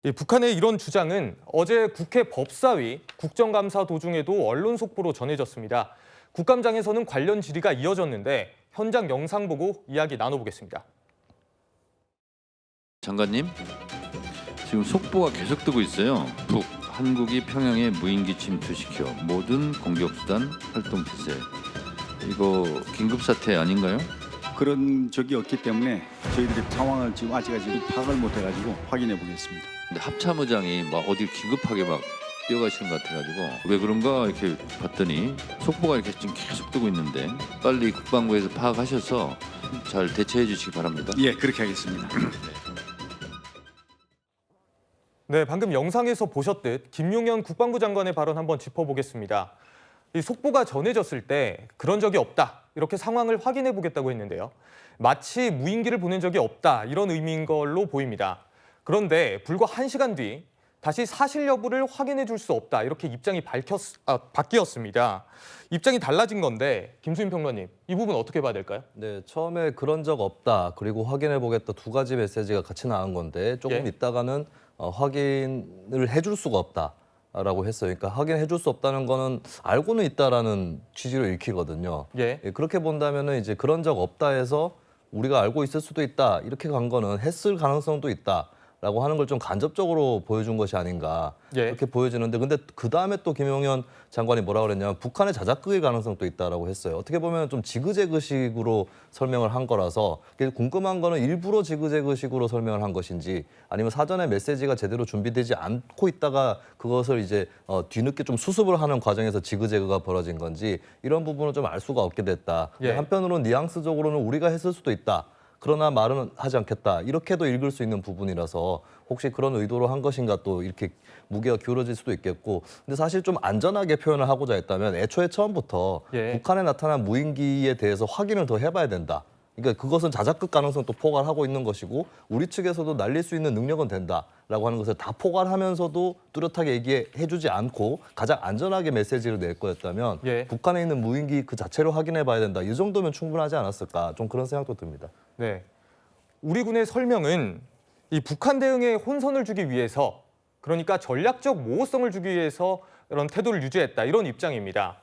북한의 이런 주장은 어제 국회 법사위 국정감사 도중에도 언론 속보로 전해졌습니다. 국감장에서는 관련 질의가 이어졌는데 현장 영상 보고 이야기 나눠보겠습니다. 장관님, 지금 속보가 계속 뜨고 있어요. 한국이 평양에 무인기 침투시켜 모든 공격수단 활동 태세. 이거 긴급 사태 아닌가요? 그런 적이 없기 때문에 저희들이 상황을 지금 아직까지 파악을 못해가지고 확인해 보겠습니다. 근데 합참의장이 막 어딜 긴급하게 막 뛰어가시는 것 같아가지고 왜 그런가 이렇게 봤더니 속보가 이렇게 지금 계속 뜨고 있는데 빨리 국방부에서 파악하셔서 잘 대처해 주시기 바랍니다. 예, 그렇게 하겠습니다. 네, 방금 영상에서 보셨듯 김용현 국방부 장관의 발언 한번 짚어보겠습니다. 이 속보가 전해졌을 때 그런 적이 없다, 이렇게 상황을 확인해 보겠다고 했는데요. 마치 무인기를 보낸 적이 없다, 이런 의미인 걸로 보입니다. 그런데 불과 1시간 뒤 다시 사실 여부를 확인해 줄 수 없다, 이렇게 입장이 바뀌었습니다. 입장이 달라진 건데 김수인 평론가님, 이 부분 어떻게 봐야 될까요? 네, 처음에 그런 적 없다, 그리고 확인해 보겠다 두 가지 메시지가 같이 나온 건데 조금 있다가는 확인을 해줄 수가 없다라고 했어요. 그러니까 확인해 줄 수 없다는 거는 알고는 있다라는 취지로 읽히거든요. 그렇게 본다면은 이제 그런 적 없다 해서 우리가 알고 있을 수도 있다, 이렇게 간 거는 했을 가능성도 있다라고 하는 걸 좀 간접적으로 보여준 것이 아닌가, 이렇게 보여지는데, 근데 그 다음에 또 김용현 장관이 뭐라 그랬냐면 북한의 자작극일 가능성도 있다라고 했어요. 어떻게 보면 좀 지그재그식으로 설명을 한 거라서 궁금한 거는 일부러 지그재그식으로 설명을 한 것인지 아니면 사전에 메시지가 제대로 준비되지 않고 있다가 그것을 이제 뒤늦게 좀 수습을 하는 과정에서 지그재그가 벌어진 건지, 이런 부분은 좀 알 수가 없게 됐다. 한편으로는 뉘앙스적으로는 우리가 했을 수도 있다, 그러나 말은 하지 않겠다, 이렇게도 읽을 수 있는 부분이라서 혹시 그런 의도로 한 것인가, 또 이렇게 무게가 기울어질 수도 있겠고. 근데 사실 좀 안전하게 표현을 하고자 했다면 애초에 처음부터 북한에 나타난 무인기에 대해서 확인을 더 해봐야 된다. 그러니까 그것은 자작극 가능성도 포괄하고 있는 것이고 우리 측에서도 날릴 수 있는 능력은 된다라고 하는 것을 다 포괄하면서도 뚜렷하게 얘기해주지 않고 가장 안전하게 메시지를 낼 거였다면 북한에 있는 무인기 그 자체를 확인해봐야 된다, 이 정도면 충분하지 않았을까, 좀 그런 생각도 듭니다. 네, 우리 군의 설명은 이 북한 대응에 혼선을 주기 위해서, 그러니까 전략적 모호성을 주기 위해서 이런 태도를 유지했다, 이런 입장입니다.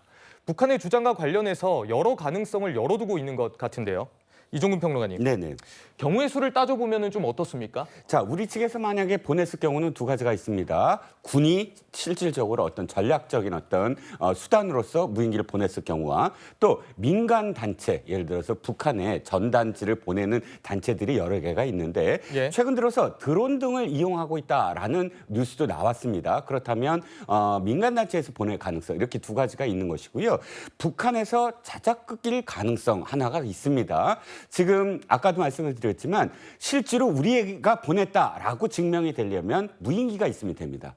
북한의 주장과 관련해서 여러 가능성을 열어두고 있는 것 같은데요. 이종근 평론가님. 네네. 경우의 수를 따져보면 좀 어떻습니까? 자, 우리 측에서 만약에 보냈을 경우는 두 가지가 있습니다. 군이 실질적으로 어떤 전략적인 어떤 수단으로서 무인기를 보냈을 경우와 또 민간 단체, 예를 들어서 북한에 전단지를 보내는 단체들이 여러 개가 있는데 최근 들어서 드론 등을 이용하고 있다라는 뉴스도 나왔습니다. 그렇다면 민간 단체에서 보낼 가능성, 이렇게 두 가지가 있는 것이고요. 북한에서 자작극일 가능성 하나가 있습니다. 지금 아까도 말씀을 드렸지만 실제로 우리가 보냈다라고 증명이 되려면 무인기가 있으면 됩니다.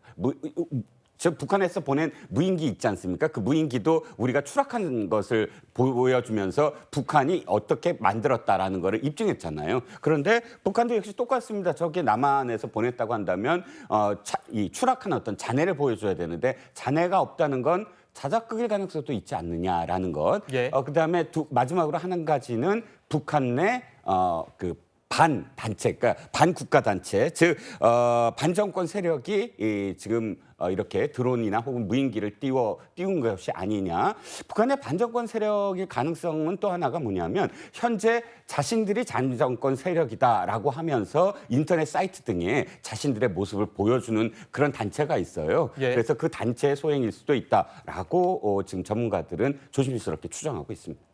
저 북한에서 보낸 무인기 있지 않습니까? 그 무인기도 우리가 추락한 것을 보여주면서 북한이 어떻게 만들었다라는 거를 입증했잖아요. 그런데 북한도 역시 똑같습니다. 저게 남한에서 보냈다고 한다면 이 추락한 어떤 잔해를 보여줘야 되는데 잔해가 없다는 건 자작극일 가능성도 있지 않느냐라는 것. 그다음에 마지막으로 한 가지는 북한 내 그 반단체, 그러니까 반국가 단체, 즉 반정권 세력이 지금 이렇게 드론이나 혹은 무인기를 띄운 것이 아니냐. 북한의 반정권 세력일 가능성은 또 하나가 뭐냐면 현재 자신들이 반정권 세력이다라고 하면서 인터넷 사이트 등에 자신들의 모습을 보여주는 그런 단체가 있어요. 그래서 그 단체의 소행일 수도 있다라고 지금 전문가들은 조심스럽게 추정하고 있습니다.